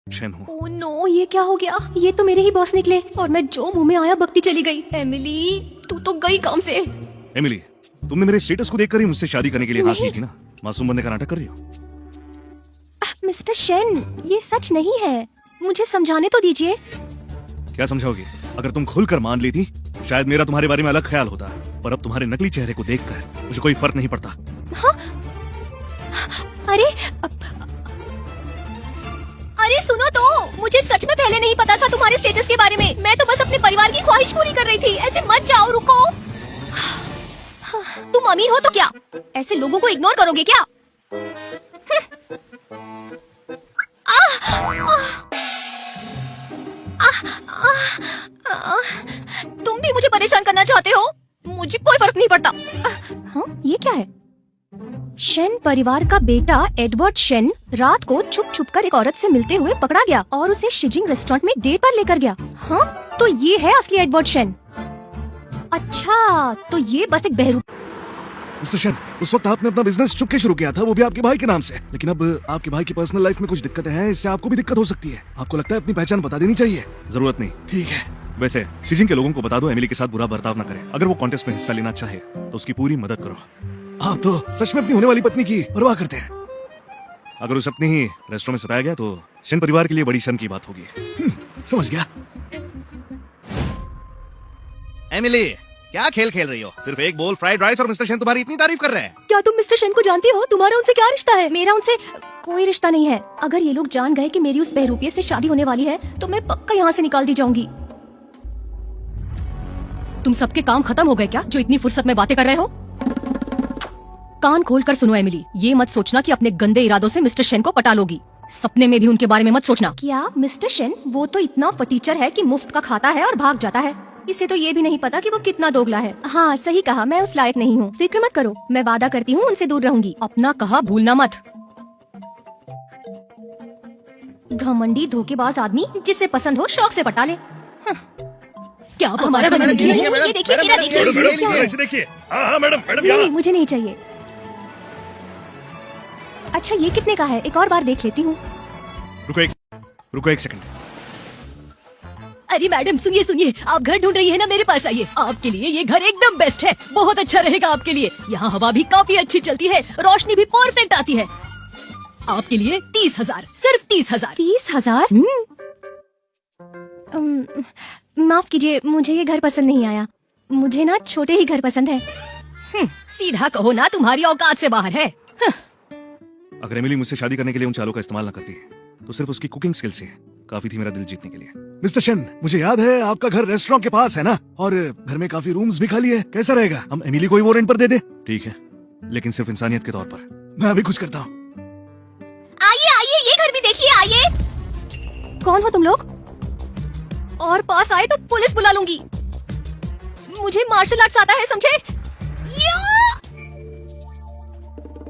Shane हूँ। Oh no, ये क्या हो गया? ये तो मेरे ही बॉस निकले और मैं जो मुंह में आया बकती चली गई। एमिली, तू तो गई काम से। एमिली, तुमने मेरे स्टेटस को देखकर ही मुझसे शादी करने के लिए हाँ नहीं। की थी ना? मासूम बनने का नाटक कर रही हो। मिस्टर शेन, ये सच नहीं है, मुझे समझाने तो दीजिए। क्या समझाओगी? अगर तुम खुलकर मान ली थी शायद मेरा तुम्हारे बारे में अलग ख्याल होता, पर अब तुम्हारे नकली चेहरे को देखकर मुझे कोई फर्क नहीं पड़ता। हाँ? अरे अरे सुनो तो, मुझे सच में पहले नहीं पता था तुम्हारे स्टेटस के बारे में। मैं तो बस अपने परिवार की ख्वाहिश पूरी कर रही थी। ऐसे मत जाओ, रुको। तुम अमीर हो तो क्या ऐसे लोगों को इग्नोर करोगे क्या? तुम भी मुझे परेशान करना चाहते हो? मुझे कोई फर्क नहीं पड़ता। हाँ, ये क्या है? शेन परिवार का बेटा एडवर्ड शेन रात को छुप छुप कर एक औरत से मिलते हुए पकड़ा गया और उसे शिजिंग रेस्टोरेंट में डेट पर लेकर गया। हाँ, तो ये है असली एडवर्ड शेन। अच्छा, तो ये बस एक बहरूप। मिस्टर शेन, उस वक्त आपने अपना बिजनेस चुपके शुरू किया था, वो भी आपके भाई के नाम से। लेकिन अब आपके भाई की पर्सनल लाइफ में कुछ दिक्कतें हैं, इससे आपको भी दिक्कत हो सकती है। आपको लगता है अपनी पहचान बता देनी चाहिए? जरूरत नहीं। ठीक है। वैसे शिजिंग के लोगों को बता दो एमिली के साथ बुरा बर्ताव न करें। अगर वो कॉन्टेस्ट में हिस्सा लेना चाहे तो उसकी पूरी मदद करो। आप तो सच में अपनी होने वाली पत्नी की परवाह करते हैं। अगर उसे अपनी ही रेस्टोरेंट में सताया गया तो शेन परिवार के लिए बड़ी शर्म की बात होगी। समझ गया। एमिली, क्या खेल खेल रही हो? सिर्फ एक बोल फ्राइड राइस और मिस्टर शेन तुम्हारी इतनी तारीफ कर रहे हैं। क्या तुम मिस्टर शेन को जानती हो? तुम्हारा उनसे क्या रिश्ता है? मेरा उनसे कोई रिश्ता नहीं है। अगर ये लोग जान गए कि मेरी उस बहरूपिये से शादी होने वाली है तो मैं पक्का यहाँ से निकाल दी जाऊंगी। तुम सबके काम खत्म हो गए क्या, जो इतनी फुर्सत में बातें कर रहे हो? कान खोलकर सुनो एमिली, ये मत सोचना कि अपने गंदे इरादों से मिस्टर शेन को पटा लोगी। सपने में भी उनके बारे में मत सोचना। क्या मिस्टर शेन वो तो इतना फटीचर है कि मुफ्त का खाता है और भाग जाता है। इसे तो ये भी नहीं पता कि वो कितना दोगला है। हाँ, सही कहा, मैं उस लायक नहीं हूँ। फिक्र मत करो, मैं वादा करती हूँ उनसे दूर रहूंगी। अपना कहा भूलना मत। घमंडी धोखेबाज आदमी, जिसे पसंद हो शौक से पटा ले। क्या आप हमारा मैडम, बनने ये लगी देखिए, हैं? मैडम, ये देखिए, मैडम, मेरा ये देखिए। देखिए, क्या है? ऐसे देखिए। हाँ मैडम, नहीं, मुझे नहीं चाहिए। अच्छा, ये कितने का है? एक और बार देख लेती हूँ। रुको एक सेकंड। अरे मैडम, सुनिए सुनिए, आप घर ढूंढ रही है ना, मेरे पास आइए। आपके लिए ये घर एकदम बेस्ट है, बहुत अच्छा रहेगा आपके लिए। यहाँ हवा भी काफी अच्छी चलती है, रोशनी भी परफेक्ट आती है। आपके लिए 30,000, सिर्फ 30,000। 30,000? माफ कीजिए, मुझे ये घर पसंद नहीं आया। मुझे ना छोटे ही घर पसंद है। सीधा कहो ना, तुम्हारी औकात से बाहर है। अगर एमिली मुझसे शादी करने के लिए उन चालों का इस्तेमाल न करती तो सिर्फ उसकी कुकिंग स्किल से काफी थी मेरा दिल जीतने के लिए। मिस्टर शेन, मुझे याद है आपका घर रेस्टोरेंट के पास है ना, और घर में काफी रूम्स भी खाली है। कैसा रहेगा हम एमिली को ही वो रेंट पर दे दे? ठीक है, लेकिन सिर्फ इंसानियत के तौर पर। मैं अभी कुछ करता हूँ। आइए आइए, ये घर भी देखिए, आइए। कौन हो तुम लोग? और पास आए तो पुलिस बुला लूंगी। मुझे मार्शल आर्ट्स आता है, समझे?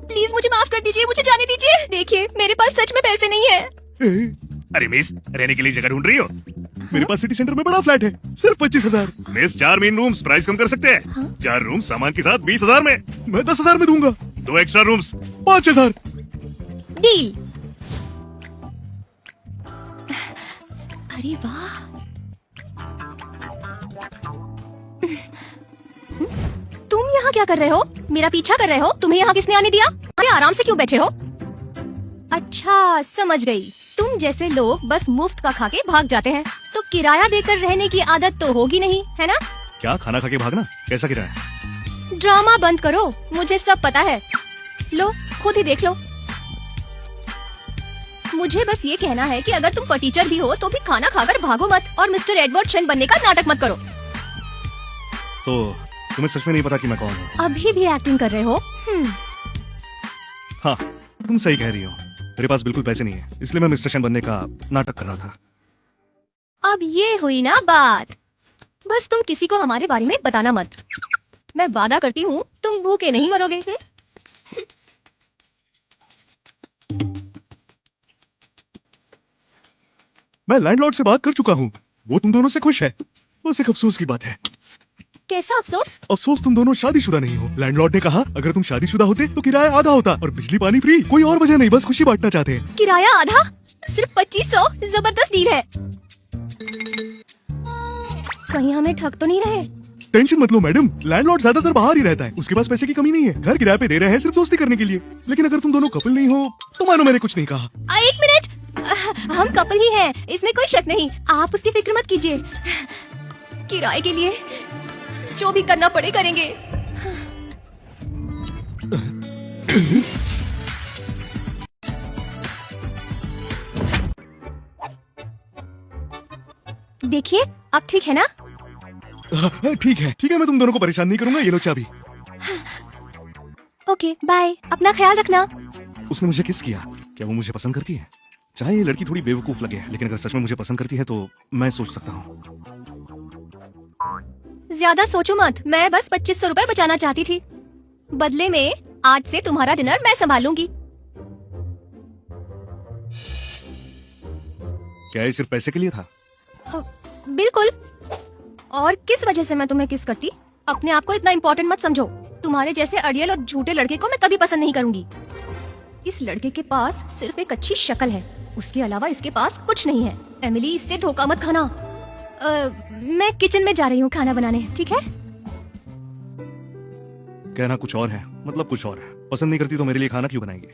प्लीज मुझे माफ कर दीजिए, मुझे जाने दीजिए। देखिए, मेरे पास सच में पैसे नहीं है। अरे मिस, रहने के लिए जगह ढूंढ रही हो? मेरे पास सिटी सेंटर में बड़ा फ्लैट है, सिर्फ 25,000। मिस, 4 मेन रूम्स, प्राइस कम कर सकते हैं। हाँ? 4 रूम सामान के साथ 20,000 में। मैं 10,000 में दूंगा। 2 एक्स्ट्रा रूम्स 5,000। डील। अरे वाह, तुम यहाँ क्या कर रहे हो? मेरा पीछा कर रहे हो? तुम्हें यहाँ किसने आने दिया? अरे आराम से क्यों बैठे हो? अच्छा, समझ गई। तुम जैसे लोग बस मुफ्त का खा के भाग जाते हैं, तो किराया देकर रहने की आदत तो होगी नहीं, है ना? क्या खाना खा के भागना? कैसा किराया? ड्रामा बंद करो, मुझे सब पता है। लो, खुद ही देख लो। मुझे बस ये कहना है कि अगर तुम फटीचर भी हो तो भी खाना खाकर भागो मत, और मिस्टर एडवर्ड शेन बनने का नाटक मत करो। तो तुम्हें सच में नहीं पता कि मैं कौन हूँ? अभी भी एक्टिंग कर रहे हो? हाँ, तुम सही कह रही हो। मेरे पास बिल्कुल पैसे नहीं है, इसलिए मैं मिस्टर शेन बनने का नाटक कर रहा था। अब ये हुई ना बात। बस तुम किसी को हमारे बारे में बताना मत। मैं वादा करती हूँ तुम भूखे नहीं मरोगे। मैं लैंडलॉर्ड से बात कर चुका हूँ, वो तुम दोनों से खुश है। बस एक अफसोस की बात है। कैसा अफसोस? अफसोस तुम दोनों शादीशुदा नहीं हो। लैंडलॉर्ड ने कहा अगर तुम शादीशुदा होते तो किराया आधा होता और बिजली पानी फ्री। कोई और वजह नहीं, बस खुशी बांटना चाहते हैं। किराया आधा? सिर्फ 2500, जबरदस्त डील है। कहीं हमें ठग तो नहीं रहे? टेंशन मत लो मैडम, लैंडलॉर्ड ज्यादातर बाहर ही रहता है, उसके पास पैसे की कमी नहीं है, घर किराए पे दे रहे हैं सिर्फ दोस्ती करने के लिए। लेकिन अगर तुम दोनों कपल नहीं हो तो मानो मैंने कुछ नहीं कहा। एक मिनट, हम कपल ही हैं, इसमें कोई शक नहीं, आप उसकी फिक्र मत कीजिए। किराए के लिए जो भी करना पड़े करेंगे। देखिए अब ठीक है ना? ठीक है, मैं तुम दोनों को परेशान नहीं करूंगा, ये लो चाबी। ओके बाय, अपना ख्याल रखना। उसने मुझे किस किया, क्या वो मुझे पसंद करती है? चाहे ये लड़की थोड़ी बेवकूफ लगे, लेकिन अगर सच में मुझे पसंद करती है तो मैं सोच सकता हूँ। ज्यादा सोचो मत, मैं बस 2500 रुपए बचाना चाहती थी। बदले में आज से तुम्हारा डिनर मैं संभालूंगी। क्या ये सिर्फ पैसे के लिए था? बिल्कुल। और किस वजह से मैं तुम्हें किस करती? अपने आप को इतना इम्पोर्टेंट मत समझो। तुम्हारे जैसे अड़ियल और झूठे लड़के को मैं कभी पसंद नहीं करूंगी। इस लड़के के पास सिर्फ एक अच्छी शक्ल है, उसके अलावा इसके पास कुछ नहीं है। एमिली, इससे धोखा मत खाना। मैं किचन में जा रही हूँ खाना बनाने, ठीक है? कहना कुछ और है, मतलब कुछ और है। पसंद नहीं करती तो मेरे लिए खाना क्यों बनाएगी?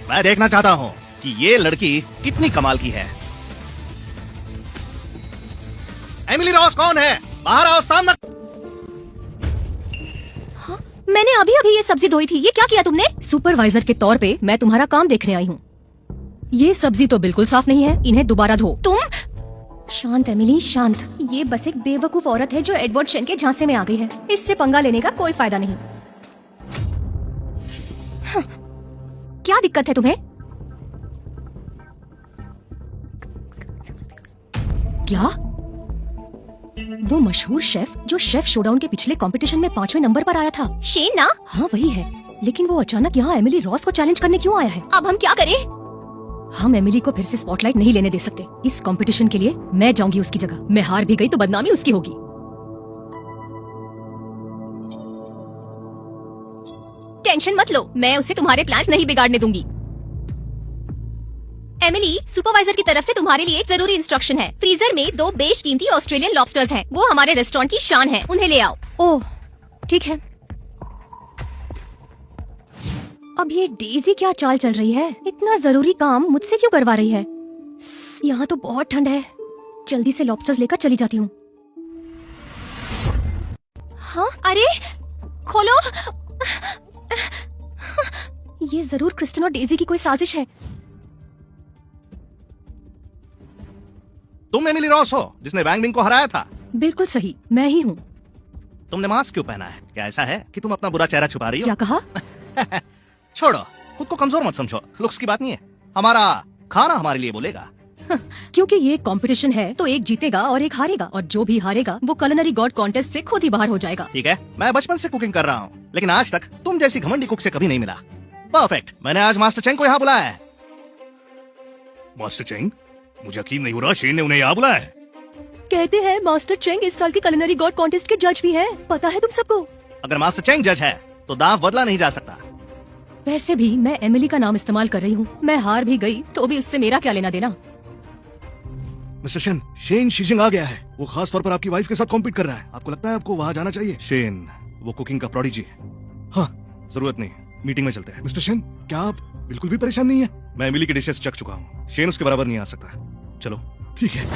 मैं देखना चाहता हूँ कि ये लड़की कितनी कमाल की है। एमिली रॉस कौन है? बाहर आओ, सामने। हाँ, मैंने अभी अभी ये सब्जी धोई थी। ये क्या किया तुमने? सुपरवाइजर के तौर पे मैं तुम्हारा काम देखने आई हूँ। ये सब्जी तो बिल्कुल साफ नहीं है, इन्हें दोबारा धो। तुम शांत एमिली, शांत। ये बस एक बेवकूफ औरत है जो एडवर्ड शेन के झांसे में आ गई है। इससे पंगा लेने का कोई फायदा नहीं। हाँ, क्या दिक्कत है तुम्हें? क्या? वो मशहूर शेफ जो शेफ शोडाउन के पिछले कंपटीशन में 5वें नंबर पर आया था, शेन ना? हाँ वही है, लेकिन वो अचानक यहाँ एमिली रॉस को चैलेंज करने क्यों आया है? अब हम क्या करें? हम एमिली को फिर से स्पॉटलाइट नहीं लेने दे सकते। इस कंपटीशन के लिए मैं जाऊंगी उसकी जगह। मैं हार भी गई तो बदनामी उसकी होगी। टेंशन मत लो, मैं उसे तुम्हारे प्लान्स नहीं बिगाड़ने दूंगी। एमिली, सुपरवाइजर की तरफ से तुम्हारे लिए एक जरूरी इंस्ट्रक्शन है। फ्रीजर में 2 बेशकीमती ऑस्ट्रेलियन लॉबस्टर्स हैं। वो हमारे रेस्टोरेंट की शान है, उन्हें ले आओ। ओह ठीक है। अब ये डेज़ी क्या चाल चल रही है? इतना जरूरी काम मुझसे क्यों करवा रही है? यहाँ तो बहुत ठंड है, जल्दी से लॉबस्टर्स लेकर चली जाती हूँ। हाँ, अरे खोलो। ये जरूर क्रिस्टन और डेज़ी की कोई साजिश है। तुम एमिली रॉस हो जिसने वैंग बिंग को हराया था? बिल्कुल सही, मैं ही हूँ। तुमने मास्क क्यों पहना है? क्या ऐसा है कि तुम अपना बुरा चेहरा छुपा रही हो? क्या कहा? छोड़ो, खुद को कमजोर मत समझो। लुक्स की बात नहीं है, हमारा खाना हमारे लिए बोलेगा। क्योंकि ये कंपटीशन है तो एक जीतेगा और एक हारेगा, और जो भी हारेगा वो कुलिनरी गॉड कॉन्टेस्ट से खुद ही बाहर हो जाएगा। ठीक है, मैं बचपन से कुकिंग कर रहा हूँ, लेकिन आज तक तुम जैसी घमंडी कुक से कभी नहीं मिला। परफेक्ट, मैंने आज मास्टर चेंग को यहाँ बुलाया है। Master Cheng? मुझे यकीन नहीं हो रहा शेन ने उन्हें यहाँ बुलाया है। कहते हैं मास्टर चेंग इस साल के कुलिनरी गॉड कॉन्टेस्ट के जज भी हैं। पता है तुम सबको? अगर मास्टर चेंग जज है तो दांव बदला नहीं जा सकता। वैसे भी मैं एमिली का नाम इस्तेमाल कर रही हूँ। मैं हार भी गई तो भी उससे मेरा क्या लेना देना। मिस्टर शेन, शेन शीजिंग आ गया है। वो खास तौर पर आपकी वाइफ के साथ कॉम्पीट कर रहा है। आपको लगता है आपको वहाँ जाना चाहिए? शेन वो कुकिंग का प्रोडिजी है। हाँ, जरूरत नहीं, मीटिंग में चलते हैं। मिस्टर शेन, क्या आप बिल्कुल भी परेशान नहीं है? मैं एमिली की डिशेस चख चुका हूँ, शेन उसके बराबर नहीं आ सकता। चलो ठीक है।